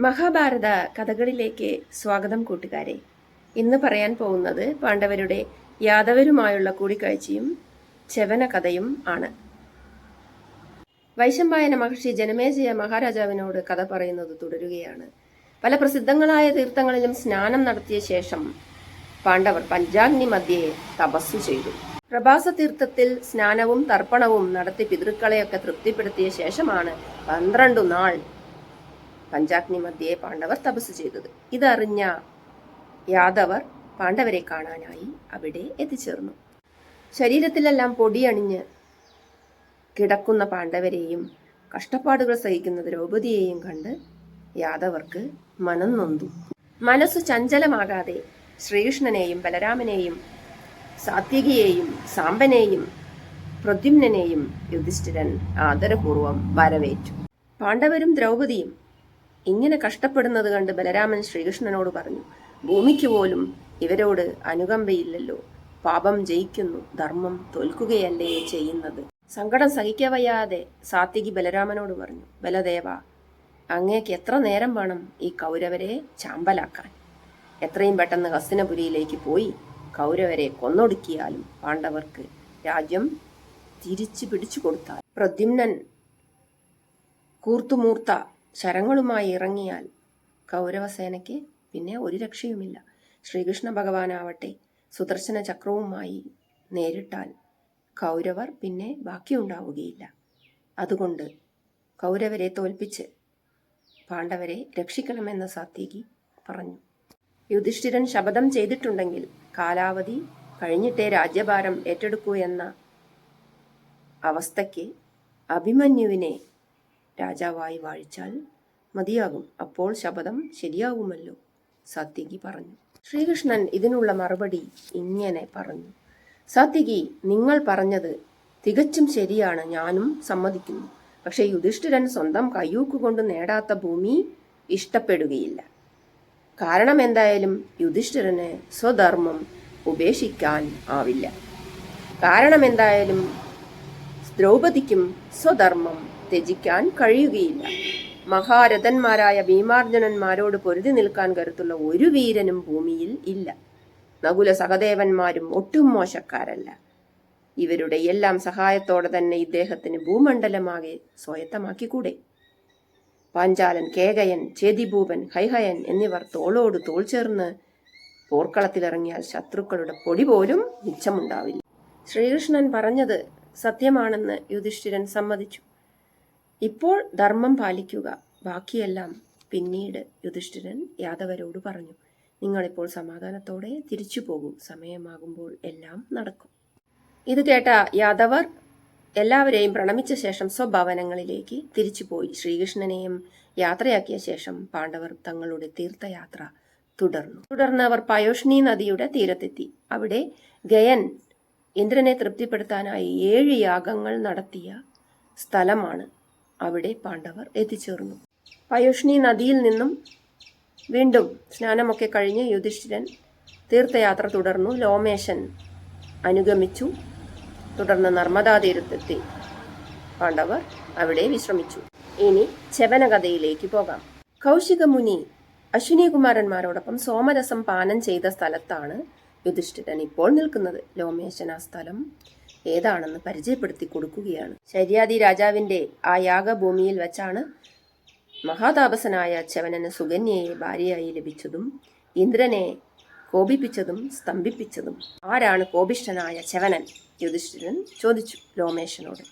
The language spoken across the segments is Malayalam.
മഹാഭാരത കഥകളിലേക്ക് സ്വാഗതം കൂട്ടുകാരെ. ഇന്ന് പറയാൻ പോകുന്നത് പാണ്ഡവരുടെ യാദവരുമായുള്ള കൂടിക്കാഴ്ചയും ച്യവന കഥയും ആണ്. വൈശമ്പായന മഹർഷി ജനമേജയ മഹാരാജാവിനോട് കഥ പറയുന്നത് തുടരുകയാണ്. പല പ്രസിദ്ധങ്ങളായ തീർത്ഥങ്ങളിലും സ്നാനം നടത്തിയ ശേഷം പാണ്ഡവർ പഞ്ചാഗ്നി മധ്യേ തപസ്സു ചെയ്തു. പ്രഭാസ തീർത്ഥത്തിൽ സ്നാനവും തർപ്പണവും നടത്തി പിതൃക്കളെയൊക്കെ തൃപ്തിപ്പെടുത്തിയ ശേഷമാണ് 12 നാൾ പഞ്ചാഗ്നി മധ്യേ പാണ്ഡവർ തപസ് ചെയ്തത്. ഇതറിഞ്ഞ യാദവർ പാണ്ഡവരെ കാണാനായി അവിടെ എത്തിച്ചേർന്നു. ശരീരത്തിലെല്ലാം പൊടിയണിഞ്ഞ് കിടക്കുന്ന പാണ്ഡവരെയും കഷ്ടപ്പാടുകൾ സഹിക്കുന്ന ദ്രൗപദിയെയും കണ്ട് യാദവർക്ക് മനം നൊന്തു. മനസ്സു ചഞ്ചലമാകാതെ ശ്രീകൃഷ്ണനെയും ബലരാമനെയും സാത്യകിയെയും സാമ്പനെയും പ്രദ്യുമ്നെയും യുധിഷ്ഠിരൻ ആദരപൂർവം വരവേറ്റു. പാണ്ഡവരും ദ്രൗപദിയും ഇങ്ങനെ കഷ്ടപ്പെടുന്നത് കണ്ട് ബലരാമൻ ശ്രീകൃഷ്ണനോട് പറഞ്ഞു, ഭൂമിക്ക് പോലും ഇവരോട് അനുകമ്പയില്ലല്ലോ. പാപം ജയിക്കുന്നു, ധർമ്മം തോൽക്കുകയല്ലേ ചെയ്യുന്നത്. സങ്കടം സഹിക്കവയ്യാതെ സാത്യകി ബലരാമനോട് പറഞ്ഞു, ബലദേവ, അങ്ങേക്ക് എത്ര നേരം വേണം ഈ കൗരവരെ ചാമ്പലാക്കാൻ? എത്രയും പെട്ടെന്ന് ഹസ്തിനപുരിയിലേക്ക് പോയി കൗരവരെ കൊന്നൊടുക്കിയാലും പാണ്ഡവർക്ക് രാജ്യം തിരിച്ചു പിടിച്ചു കൊടുത്താൽ പ്രദ്യുമ്നൻ കൂർത്തുമൂർത്ത ശരങ്ങളുമായി ഇറങ്ങിയാൽ കൗരവസേനയ്ക്ക് പിന്നെ ഒരു രക്ഷയുമില്ല. ശ്രീകൃഷ്ണ ഭഗവാനാവട്ടെ സുദർശന ചക്രവുമായി നേരിട്ടാൽ കൗരവർ പിന്നെ ബാക്കിയുണ്ടാവുകയില്ല. അതുകൊണ്ട് കൗരവരെ തോൽപ്പിച്ച് പാണ്ഡവരെ രക്ഷിക്കണമെന്ന് സാത്യകി പറഞ്ഞു. യുധിഷ്ഠിരൻ ശപഥം ചെയ്തിട്ടുണ്ടെങ്കിൽ കാലാവധി കഴിഞ്ഞിട്ടേ രാജ്യഭാരം ഏറ്റെടുക്കൂ എന്ന അവസ്ഥയ്ക്ക് അഭിമന്യുവിനെ രാജാവായി വാഴിച്ചാൽ മതിയാകും. അപ്പോൾ ശപഥം ശരിയാകുമല്ലോ, സാത്യകി പറഞ്ഞു. ശ്രീകൃഷ്ണൻ ഇതിനുള്ള മറുപടി ഇങ്ങനെ പറഞ്ഞു, സാത്യകി, നിങ്ങൾ പറഞ്ഞത് തികച്ചും ശരിയാണ്, ഞാനും സമ്മതിക്കുന്നു. പക്ഷെ യുധിഷ്ഠിരൻ സ്വന്തം കയ്യൂക്കുകൊണ്ട് നേടാത്ത ഭൂമി ഇഷ്ടപ്പെടുകയില്ല. കാരണം എന്തായാലും യുധിഷ്ഠിരന് സ്വധർമ്മം ഉപേക്ഷിക്കാൻ ആവില്ല. കാരണം എന്തായാലും ദ്രൗപദിക്കും സ്വധർമ്മം ത്യജിക്കാൻ കഴിയുകയില്ല. മഹാരഥന്മാരായ ഭീമാർജുനന്മാരോട് പൊരുതി നിൽക്കാൻ കരുത്തുള്ള ഒരു വീരനും ഭൂമിയിൽ ഇല്ല. നകുല സഹദേവന്മാരും ഒട്ടും മോശക്കാരല്ല. ഇവരുടെ എല്ലാം സഹായത്തോടെ തന്നെ ഇദ്ദേഹത്തിന് ഭൂമണ്ഡലമാകെ സ്വായത്തമാക്കിക്കൂടെ? പാഞ്ചാലൻ, കേകയൻ, ചേതിഭൂപൻ, ഹൈഹയൻ എന്നിവർ തോളോട് തോൾ ചേർന്ന് പോർക്കളത്തിലിറങ്ങിയാൽ ശത്രുക്കളുടെ പൊടി പോലും മിച്ചമുണ്ടാവില്ല. ശ്രീകൃഷ്ണൻ പറഞ്ഞത് സത്യമാണെന്ന് യുധിഷ്ഠിരൻ സമ്മതിച്ചു. ഇപ്പോൾ ധർമ്മം പാലിക്കുക, ബാക്കിയെല്ലാം പിന്നീട്. യുധിഷ്ഠിരൻ യാദവരോട് പറഞ്ഞു, നിങ്ങളിപ്പോൾ സമാധാനത്തോടെ തിരിച്ചു പോകൂ, സമയമാകുമ്പോൾ എല്ലാം നടക്കും. ഇത് കേട്ട യാദവർ എല്ലാവരെയും പ്രണമിച്ച ശേഷം സ്വഭവനങ്ങളിലേക്ക് തിരിച്ചുപോയി. ശ്രീകൃഷ്ണനെയും യാത്രയാക്കിയ ശേഷം പാണ്ഡവർ തങ്ങളുടെ തീർത്ഥയാത്ര തുടർന്ന് അവർ പയോഷ്ണി നദിയുടെ തീരത്തെത്തി. അവിടെ ഗയൻ ഇന്ദ്രനെ തൃപ്തിപ്പെടുത്താനായി 7 യാഗങ്ങൾ നടത്തിയ സ്ഥലമാണ്. അവിടെ പാണ്ഡവർ എത്തിച്ചേർന്നു. പയോഷ്ണി നദിയിൽ നിന്നും വീണ്ടും സ്നാനമൊക്കെ കഴിഞ്ഞ് യുധിഷ്ഠിരൻ തീർത്ഥയാത്ര തുടർന്നു. ലോമേശൻ അനുഗമിച്ചു. തുടർന്ന് നർമ്മദാ തീരത്തെത്തി പാണ്ഡവർ അവിടെ വിശ്രമിച്ചു. ഇനി ച്യവന കഥയിലേക്ക് പോകാം. കൗശിക മുനി അശ്വിനി കുമാരന്മാരോടൊപ്പം സോമരസം പാനം ചെയ്ത സ്ഥലത്താണ് യുധിഷ്ഠിരൻ ഇപ്പോൾ നിൽക്കുന്നത്. ലോമേശൻ ആ സ്ഥലം ഏതാണെന്ന് പരിചയപ്പെടുത്തി കൊടുക്കുകയാണ്. ശര്യാദി രാജാവിന്റെ ആ യാഗഭൂമിയിൽ വെച്ചാണ് മഹാതാപസനായ ച്യവനന് സുകന്യയെ ഭാര്യയായി ലഭിച്ചതും ഇന്ദ്രനെ കോപിപ്പിച്ചതും സ്തംഭിപ്പിച്ചതും. ആരാണ് കോപിഷ്ഠനായ ച്യവനൻ? യുധിഷ്ഠിരൻ ചോദിച്ചു ലോമേശനോട്.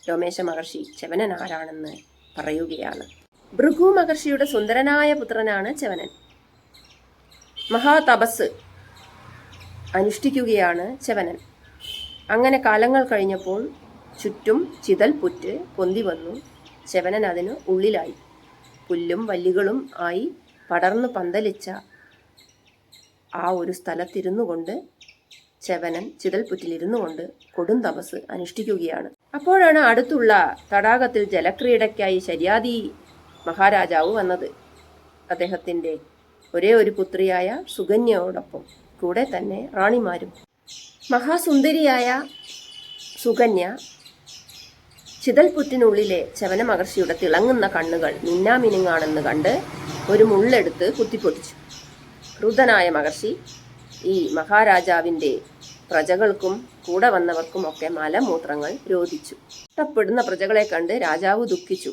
ലോമേശ മഹർഷി ച്യവനൻ ആരാണെന്ന് പറയുകയാണ്. ഭൃഗു മഹർഷിയുടെ സുന്ദരനായ പുത്രനാണ് ച്യവനൻ. മഹാതപസ് അനുഷ്ഠിക്കുകയാണ് ച്യവനൻ. അങ്ങനെ കാലങ്ങൾ കഴിഞ്ഞപ്പോൾ ചുറ്റും ചിതൽ പുറ്റ് പൊന്തി വന്നു. ച്യവനൻ അതിന് ഉള്ളിലായി. പുല്ലും വല്ലികളും ആയി പടർന്നു പന്തലിച്ച ആ ഒരു സ്ഥലത്തിരുന്നു കൊണ്ട് ച്യവനൻ ചിതൽപുറ്റിലിരുന്നു കൊണ്ട് കൊടും തപസ് അനുഷ്ഠിക്കുകയാണ്. അപ്പോഴാണ് അടുത്തുള്ള തടാകത്തിൽ ജലക്രീഡയ്ക്കായി ശര്യാദി മഹാരാജാവ് വന്നത്. അദ്ദേഹത്തിൻ്റെ ഒരേ ഒരു പുത്രിയായ സുകന്യയോടൊപ്പം കൂടെ തന്നെ റാണിമാരും. മഹാസുന്ദരിയായ സുകന്യ ചിതൽപുറ്റിനുള്ളിലെ ച്യവന മഹർഷിയുടെ തിളങ്ങുന്ന കണ്ണുകൾ മിന്നാമിനുങ്ങാണെന്ന് കണ്ട് ഒരു മുള്ളെടുത്ത് കുത്തിപ്പൊട്ടിച്ചു. ക്രുദ്ധനായ മഹർഷി ഈ മഹാരാജാവിൻ്റെ പ്രജകൾക്കും കൂടെ വന്നവർക്കുമൊക്കെ മലമൂത്രങ്ങൾ രോധിച്ചു. ഇഷ്ടപ്പെടുന്ന പ്രജകളെ കണ്ട് രാജാവ് ദുഃഖിച്ചു.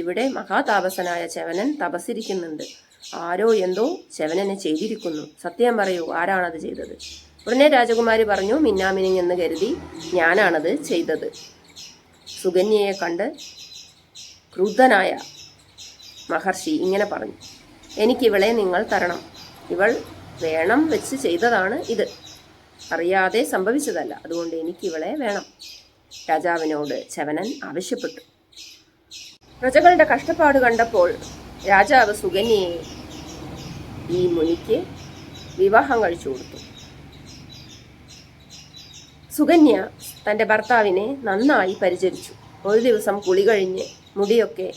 ഇവിടെ മഹാതാപസനായ ച്യവനൻ തപസ്സിരിക്കുന്നുണ്ട്. ആരോ എന്തോ ച്യവനനെ ചെയ്തിരിക്കുന്നു. സത്യം പറയൂ, ആരാണത് ചെയ്തത്? ഉടനെ രാജകുമാരി പറഞ്ഞു, മിന്നാമിനിങ് എന്ന് കരുതി ഞാനാണത് ചെയ്തത്. സുകന്യയെ കണ്ട് ക്രുദ്ധനായ മഹർഷി ഇങ്ങനെ പറഞ്ഞു, എനിക്കിവളെ നിങ്ങൾ തരണം. ഇവൾ വേണം വെച്ച് ചെയ്തതാണ് ഇത്, അറിയാതെ സംഭവിച്ചതല്ല. അതുകൊണ്ട് എനിക്കിവളെ വേണം. രാജാവിനോട് ച്യവനൻ ആവശ്യപ്പെട്ടു. പ്രജകളുടെ കഷ്ടപ്പാട് കണ്ടപ്പോൾ രാജാവ് സുകന്യയെ ഈ മുനിക്ക് വിവാഹം കഴിച്ചു കൊടുത്തു. സുകന്യ തൻ്റെ ഭർത്താവിനെ നന്നായി പരിചരിച്ചു. ഒരു ദിവസം കുളി കഴിഞ്ഞ് മുടിയൊക്കെ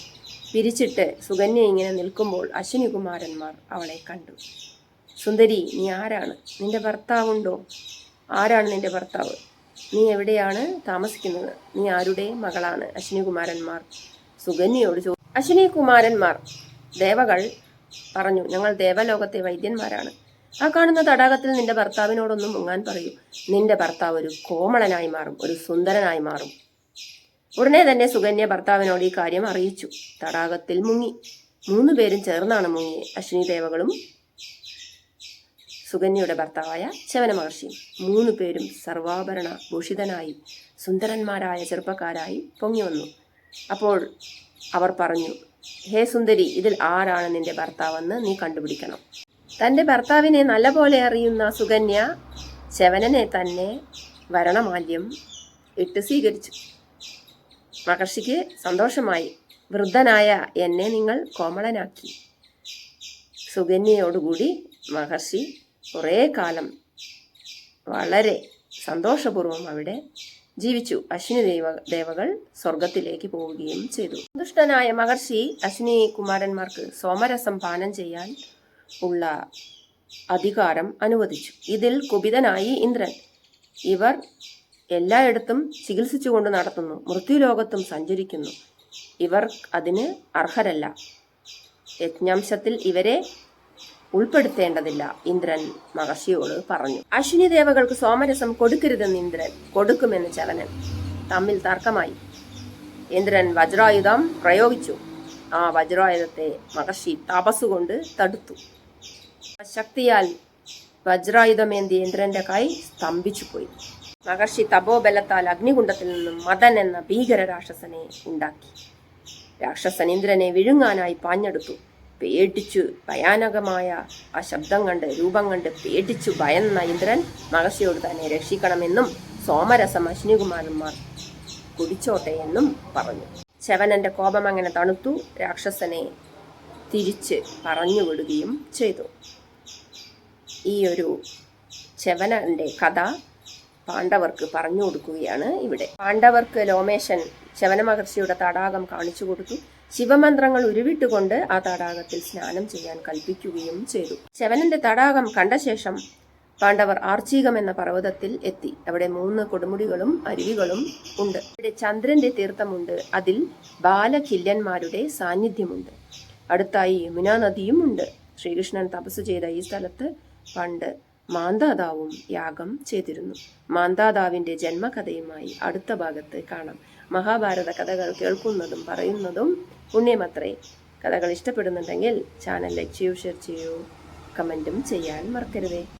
പിരിച്ചിട്ട് സുകന്യ ഇങ്ങനെ നിൽക്കുമ്പോൾ അശ്വിനികുമാരന്മാർ അവളെ കണ്ടു. സുന്ദരി, നീ ആരാണ്? നിന്റെ ഭർത്താവുണ്ടോ? ആരാണ് നിന്റെ ഭർത്താവ്? നീ എവിടെയാണ് താമസിക്കുന്നത്? നീ ആരുടെ മകളാണ്? അശ്വിനികുമാരന്മാർ സുകന്യയോട് ചോദിച്ചു. അശ്വിനികുമാരന്മാർ ദേവകൾ പറഞ്ഞു, ഞങ്ങൾ ദേവലോകത്തെ വൈദ്യന്മാരാണ്. ആ കാണുന്ന തടാകത്തിൽ നിന്റെ ഭർത്താവിനോടൊന്നും മുങ്ങാൻ പറയൂ. നിന്റെ ഭർത്താവ് ഒരു കോമളനായി മാറും, ഒരു സുന്ദരനായി മാറും. ഉടനെ തന്നെ സുകന്യ ഭർത്താവിനോട് ഈ കാര്യം അറിയിച്ചു. തടാകത്തിൽ മുങ്ങി. 3 പേരും ചേർന്നാണ് മുങ്ങി. അശ്വിനി ദേവകളും സുകന്യയുടെ ഭർത്താവായ ച്യവന മഹർഷിയും 3 പേരും സർവാഭരണ ഭൂഷിതനായി സുന്ദരന്മാരായ ചെറുപ്പക്കാരായി പൊങ്ങി വന്നു. അപ്പോൾ അവർ പറഞ്ഞു, ഹേ സുന്ദരി, ഇതിൽ ആരാണ് നിന്റെ ഭർത്താവെന്ന് നീ കണ്ടുപിടിക്കണം. തൻ്റെ ഭർത്താവിനെ നല്ലപോലെ അറിയുന്ന സുകന്യ ച്യവനനെ തന്നെ വരണമാല്യം ഇട്ട് സ്വീകരിച്ചു. മഹർഷിക്ക് സന്തോഷമായി. വൃദ്ധനായ എന്നെ നിങ്ങൾ കോമളനാക്കി. സുകന്യയോടുകൂടി മഹർഷി കുറേ കാലം വളരെ സന്തോഷപൂർവ്വം അവിടെ ജീവിച്ചു. അശ്വിനി ദേവകൾ സ്വർഗത്തിലേക്ക് പോവുകയും ചെയ്തു. സന്തുഷ്ടനായ മഹർഷി അശ്വിനി കുമാരന്മാർക്ക് സോമരസം പാനം ചെയ്യാൻ ഉള്ള അധികാരം അനുവദിച്ചു. ഇതിൽ കുപിതനായി ഇന്ദ്രൻ, ഇവർ എല്ലായിടത്തും ചികിത്സിച്ചുകൊണ്ട് നടത്തുന്നു, മൃത്യുലോകത്തും സഞ്ചരിക്കുന്നു, ഇവർ അതിന് അർഹരല്ല, യജ്ഞാംശത്തിൽ ഇവരെ ഉൾപ്പെടുത്തേണ്ടതില്ല, ഇന്ദ്രൻ മഹർഷിയോട് പറഞ്ഞു. അശ്വിനി ദേവകൾക്ക് സോമരസം കൊടുക്കരുതെന്ന് ഇന്ദ്രൻ, കൊടുക്കുമെന്ന് ച്യവനൻ. തമ്മിൽ തർക്കമായി. ഇന്ദ്രൻ വജ്രായുധം പ്രയോഗിച്ചു. ആ വജ്രായുധത്തെ മഹർഷി തപസ്സുകൊണ്ട് തടുത്തു. ശക്തിയാൽ വജ്രായുധമേന്തി ഇന്ദ്രന്റെ കൈ സ്തംഭിച്ചു പോയി. മഹർഷി തപോബലത്താൽ അഗ്നികുണ്ഡത്തിൽ നിന്നും മദൻ എന്ന ഭീകര രാക്ഷസനെ ഉണ്ടാക്കി. രാക്ഷസൻ ഇന്ദ്രനെ വിഴുങ്ങാനായി പാഞ്ഞെടുത്തു. പേടിച്ചു, ഭയാനകമായ ആ ശബ്ദം കണ്ട് രൂപം കണ്ട് പേടിച്ചു ഭയന്ന ഇന്ദ്രൻ മഹർഷിയോട് തന്നെ രക്ഷിക്കണമെന്നും സോമരസം അശ്വിനികുമാരന്മാർ കുടിച്ചോട്ടെ എന്നും പറഞ്ഞു. ച്യവനന്റെ കോപം അങ്ങനെ തണുത്തു. രാക്ഷസനെ തിരിച്ച് പറഞ്ഞുവിടുകയും ചെയ്തു. ഈ ഒരു ച്യവനന്റെ കഥ പാണ്ഡവർക്ക് പറഞ്ഞു കൊടുക്കുകയാണ് ഇവിടെ. പാണ്ഡവർക്ക് ലോമേശൻ ച്യവന മഹർഷിയുടെ തടാകം കാണിച്ചു കൊടുത്തു. ശിവമന്ത്രങ്ങൾ ഉരുവിട്ടുകൊണ്ട് ആ തടാകത്തിൽ സ്നാനം ചെയ്യാൻ കൽപ്പിക്കുകയും ചെയ്തു. ച്യവനന്റെ തടാകം കണ്ട ശേഷം പാണ്ഡവർ ആർച്ചീകം എന്ന പർവ്വതത്തിൽ എത്തി. അവിടെ 3 കൊടുമുടികളും അരുവികളും ഉണ്ട്. ഇവിടെ ചന്ദ്രന്റെ തീർത്ഥമുണ്ട്. അതിൽ ബാലകില്യന്മാരുടെ സാന്നിധ്യമുണ്ട്. അടുത്തായി യമുനാ നദിയും ഉണ്ട്. ശ്രീകൃഷ്ണൻ തപസ് ചെയ്ത ഈ സ്ഥലത്ത് പണ്ട് മാന്ധാതാവും യാഗം ചെയ്തിരുന്നു. മാന്ധാതാവിന്റെ ജന്മകഥയുമായി അടുത്ത ഭാഗത്ത് കാണാം. മഹാഭാരത കഥകൾ കേൾക്കുന്നതും പറയുന്നതും പുണ്യമത്രേ. കഥകൾ ഇഷ്ടപ്പെടുന്നുണ്ടെങ്കിൽ ചാനൽ ലൈക്ക് ചെയ്യൂ, ഷെയർ ചെയ്യൂ, കമൻറ്റും ചെയ്യാൻ മറക്കരുതേ.